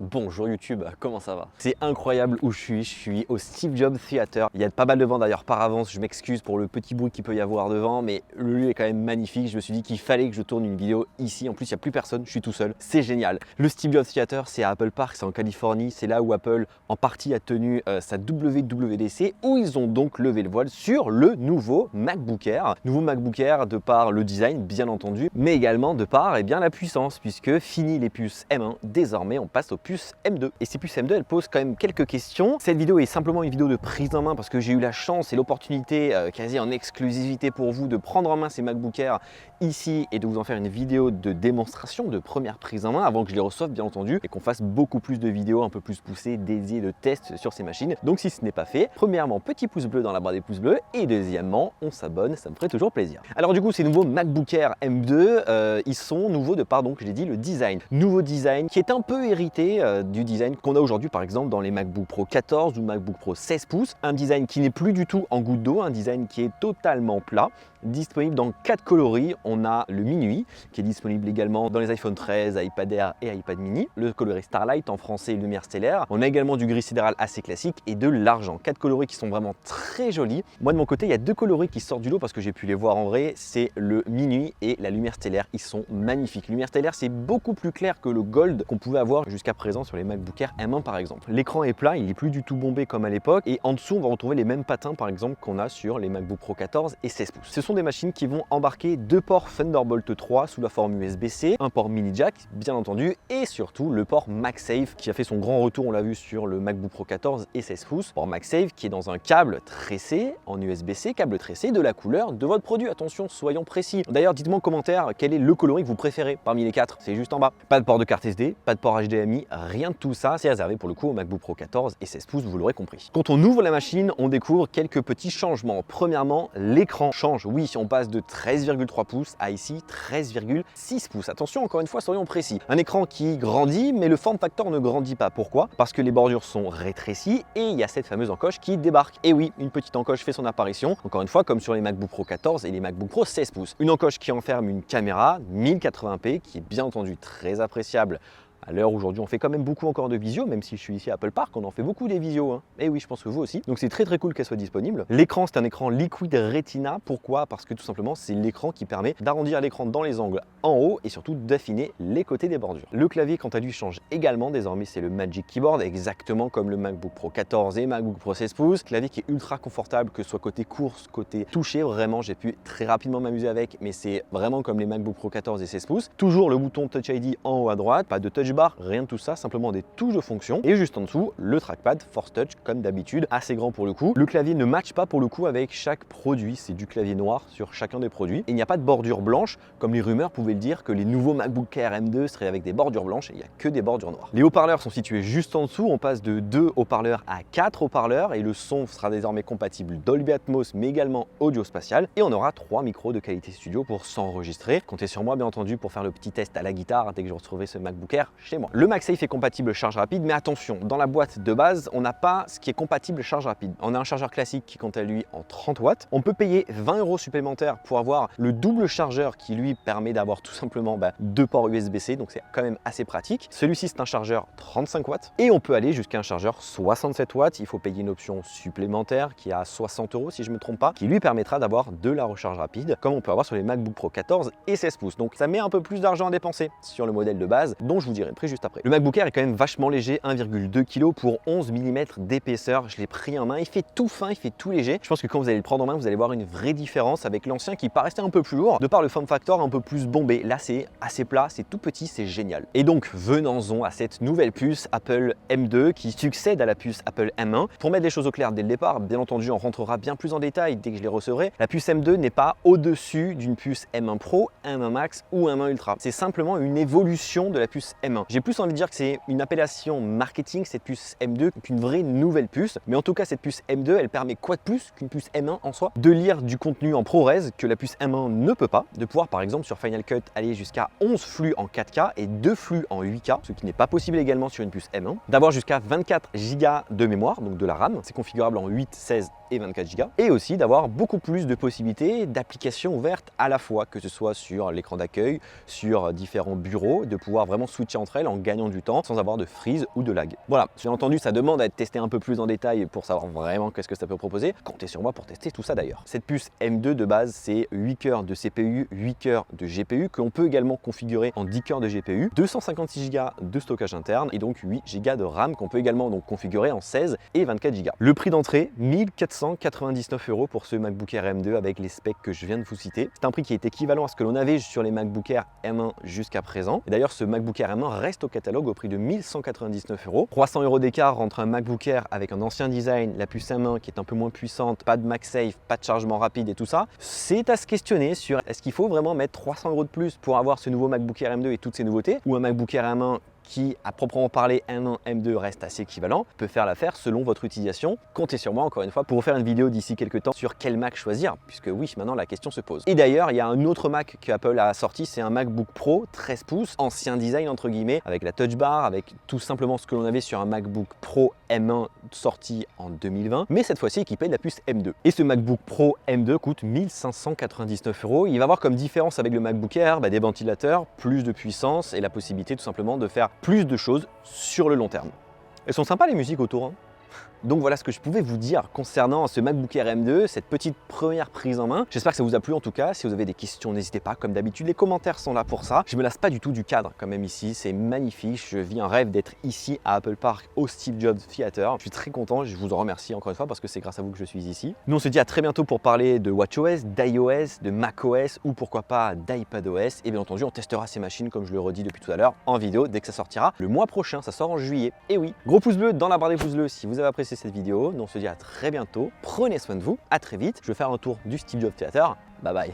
Bonjour YouTube, comment ça va? C'est incroyable où je suis au Steve Jobs Theater. Il y a pas mal de vent d'ailleurs par avance, je m'excuse pour le petit bruit qu'il peut y avoir devant, mais le lieu est quand même magnifique. Je me suis dit qu'il fallait que je tourne une vidéo ici. En plus, il n'y a plus personne, je suis tout seul. C'est génial. Le Steve Jobs Theater, c'est à Apple Park, c'est en Californie. C'est là où Apple, en partie, a tenu sa WWDC, où ils ont donc levé le voile sur le nouveau MacBook Air. Nouveau MacBook Air de par le design, bien entendu, mais également de par la puissance, puisque fini les puces M1, désormais on passe aux puces M2. Et ces puces M2, elles posent quand même quelques questions. Cette vidéo est simplement une vidéo de prise en main parce que j'ai eu la chance et l'opportunité quasi en exclusivité pour vous de prendre en main ces MacBook Air ici et de vous en faire une vidéo de démonstration, de première prise en main avant que je les reçoive bien entendu et qu'on fasse beaucoup plus de vidéos un peu plus poussées, dédiées de tests sur ces machines. Donc si ce n'est pas fait, premièrement petit pouce bleu dans la barre des pouces bleus et deuxièmement on s'abonne, ça me ferait toujours plaisir. Alors du coup ces nouveaux MacBook Air M2, ils sont nouveaux de par donc je l'ai dit le design. Nouveau design qui est un peu hérité du design qu'on a aujourd'hui par exemple dans les MacBook Pro 14 ou MacBook Pro 16 pouces. Un design qui n'est plus du tout en goutte d'eau, un design qui est totalement plat, disponible dans 4 coloris. On a le minuit qui est disponible également dans les iPhone 13, iPad Air et iPad mini. Le coloris Starlight en français lumière stellaire. On a également du gris sidéral assez classique et de l'argent. 4 coloris qui sont vraiment très jolis. Moi de mon côté il y a 2 coloris qui sortent du lot parce que j'ai pu les voir en vrai. C'est le minuit et la lumière stellaire. Ils sont magnifiques. Lumière stellaire c'est beaucoup plus clair que le gold qu'on pouvait avoir jusqu'à présent sur les MacBook Air M1 par exemple. L'écran est plat, il n'est plus du tout bombé comme à l'époque et en dessous on va retrouver les mêmes patins par exemple qu'on a sur les MacBook Pro 14 et 16 pouces. Ce sont des machines qui vont embarquer 2 ports Thunderbolt 3 sous la forme USB-C, un port mini jack bien entendu et surtout le port MagSafe qui a fait son grand retour, on l'a vu sur le MacBook Pro 14 et 16 pouces. Port MagSafe qui est dans un câble tressé en USB-C, câble tressé de la couleur de votre produit. Attention, soyons précis. D'ailleurs dites-moi en commentaire quel est le coloris que vous préférez parmi les 4, c'est juste en bas. Pas de port de carte SD, pas de port HDMI, rien de tout ça, c'est réservé pour le coup au MacBook Pro 14 et 16 pouces, vous l'aurez compris. Quand on ouvre la machine, on découvre quelques petits changements. Premièrement, l'écran change. Oui, on passe de 13,3 pouces à ici 13,6 pouces. Attention, encore une fois, soyons précis. Un écran qui grandit, mais le form factor ne grandit pas. Pourquoi? Parce que les bordures sont rétrécies et il y a cette fameuse encoche qui débarque. Et oui, une petite encoche fait son apparition, encore une fois, comme sur les MacBook Pro 14 et les MacBook Pro 16 pouces. Une encoche qui enferme une caméra 1080p qui est bien entendu très appréciable. À l'heure aujourd'hui, on fait quand même beaucoup encore de visio, même si je suis ici à Apple Park, on en fait beaucoup des visios. Hein. Et oui, je pense que vous aussi. Donc c'est très cool qu'elle soit disponible. L'écran, c'est un écran Liquid Retina. Pourquoi? Parce que tout simplement, c'est l'écran qui permet d'arrondir l'écran dans les angles en haut et surtout d'affiner les côtés des bordures. Le clavier, quant à lui, change également. Désormais, c'est le Magic Keyboard, exactement comme le MacBook Pro 14 et MacBook Pro 16 pouces. Clavier qui est ultra confortable, que ce soit côté course, côté toucher. Vraiment, j'ai pu très rapidement m'amuser avec, mais c'est vraiment comme les MacBook Pro 14 et 16 pouces. Toujours le bouton Touch ID en haut à droite, pas de touch bar, rien de tout ça, simplement des touches de fonction. Et juste en dessous, le trackpad Force Touch, comme d'habitude, assez grand pour le coup. Le clavier ne matche pas pour le coup avec chaque produit, c'est du clavier noir sur chacun des produits. Et il n'y a pas de bordure blanche, comme les rumeurs pouvaient le dire, que les nouveaux MacBook Air M2 seraient avec des bordures blanches, et il n'y a que des bordures noires. Les haut-parleurs sont situés juste en dessous, on passe de 2 haut-parleurs à 4 haut-parleurs, et le son sera désormais compatible Dolby Atmos, mais également audio spatial. Et on aura 3 micros de qualité studio pour s'enregistrer. Comptez sur moi bien entendu pour faire le petit test à la guitare dès que je retrouverai ce MacBook Air chez moi. Le MagSafe est compatible charge rapide, mais attention, dans la boîte de base, on n'a pas ce qui est compatible charge rapide. On a un chargeur classique qui, quant à lui, en 30 watts. On peut payer 20 € supplémentaires pour avoir le double chargeur qui, lui, permet d'avoir tout simplement 2 ports USB-C, donc c'est quand même assez pratique. Celui-ci, c'est un chargeur 35 watts et on peut aller jusqu'à un chargeur 67 watts. Il faut payer une option supplémentaire qui est à 60 € si je ne me trompe pas, qui lui permettra d'avoir de la recharge rapide, comme on peut avoir sur les MacBook Pro 14 et 16 pouces. Donc ça met un peu plus d'argent à dépenser sur le modèle de base, dont je vous dirai le prix juste après. Le MacBook Air est quand même vachement léger, 1,2 kg pour 11 mm d'épaisseur. Je l'ai pris en main, il fait tout fin, il fait tout léger. Je pense que quand vous allez le prendre en main, vous allez voir une vraie différence avec l'ancien qui paraissait un peu plus lourd, de par le form factor un peu plus bombé. Là, c'est assez plat, c'est tout petit, c'est génial. Et donc, venons-en à cette nouvelle puce Apple M2 qui succède à la puce Apple M1. Pour mettre les choses au clair dès le départ, bien entendu, on rentrera bien plus en détail dès que je les recevrai. La puce M2 n'est pas au-dessus d'une puce M1 Pro, M1 Max ou M1 Ultra. C'est simplement une évolution de la puce M1. J'ai plus envie de dire que c'est une appellation marketing, cette puce M2, qu'une vraie nouvelle puce. Mais en tout cas, cette puce M2, elle permet quoi de plus qu'une puce M1 en soi? De lire du contenu en ProRes que la puce M1 ne peut pas, de pouvoir par exemple sur Final Cut aller jusqu'à 11 flux en 4K et 2 flux en 8K, ce qui n'est pas possible également sur une puce M1, d'avoir jusqu'à 24 Go de mémoire, donc de la RAM, c'est configurable en 8, 16 et 24 Go, et aussi d'avoir beaucoup plus de possibilités d'applications ouvertes à la fois, que ce soit sur l'écran d'accueil, sur différents bureaux, de pouvoir vraiment switcher entre entre elles en gagnant du temps sans avoir de freeze ou de lag. Voilà, bien entendu, ça demande à être testé un peu plus en détail pour savoir vraiment qu'est-ce que ça peut proposer. Comptez sur moi pour tester tout ça d'ailleurs. Cette puce M2 de base, c'est 8 cœurs de CPU, 8 cœurs de GPU qu'on peut également configurer en 10 cœurs de GPU, 256 Go de stockage interne et donc 8 Go de RAM qu'on peut également donc configurer en 16 et 24 Go. Le prix d'entrée, 1499 € pour ce MacBook Air M2 avec les specs que je viens de vous citer. C'est un prix qui est équivalent à ce que l'on avait sur les MacBook Air M1 jusqu'à présent. Et d'ailleurs, ce MacBook Air M1 reste au catalogue au prix de 1199 €. 300 € d'écart entre un MacBook Air avec un ancien design, la puce M1 qui est un peu moins puissante, pas de MagSafe, pas de chargement rapide et tout ça. C'est à se questionner sur est-ce qu'il faut vraiment mettre 300 € de plus pour avoir ce nouveau MacBook Air M2 et toutes ces nouveautés, ou un MacBook Air M1 qui, à proprement parler, M1, M2 reste assez équivalent, peut faire l'affaire selon votre utilisation. Comptez sur moi, encore une fois, pour vous faire une vidéo d'ici quelques temps sur quel Mac choisir, puisque oui, maintenant la question se pose. Et d'ailleurs, il y a un autre Mac qu'Apple a sorti, c'est un MacBook Pro 13 pouces, ancien design entre guillemets, avec la Touch Bar, avec tout simplement ce que l'on avait sur un MacBook Pro M1 sorti en 2020, mais cette fois-ci équipé de la puce M2. Et ce MacBook Pro M2 coûte 1599 €. Il va avoir comme différence avec le MacBook Air des ventilateurs, plus de puissance et la possibilité tout simplement de faire plus de choses sur le long terme. Elles sont sympas les musiques autour, hein. Donc voilà ce que je pouvais vous dire concernant ce MacBook Air M2, cette petite première prise en main. J'espère que ça vous a plu en tout cas. Si vous avez des questions, n'hésitez pas. Comme d'habitude, les commentaires sont là pour ça. Je me lasse pas du tout du cadre quand même ici. C'est magnifique. Je vis un rêve d'être ici à Apple Park au Steve Jobs Theater. Je suis très content. Je vous en remercie encore une fois parce que c'est grâce à vous que je suis ici. Nous on se dit à très bientôt pour parler de WatchOS, d'iOS, de macOS ou pourquoi pas d'iPadOS. Et bien entendu, on testera ces machines comme je le redis depuis tout à l'heure en vidéo dès que ça sortira le mois prochain. Ça sort en juillet. Et oui, gros pouce bleu dans la barre des pouces bleus si vous avez apprécié cette vidéo. Nous on se dit à très bientôt, prenez soin de vous, à très vite. Je vais faire un tour du Steve Jobs Theater, bye bye.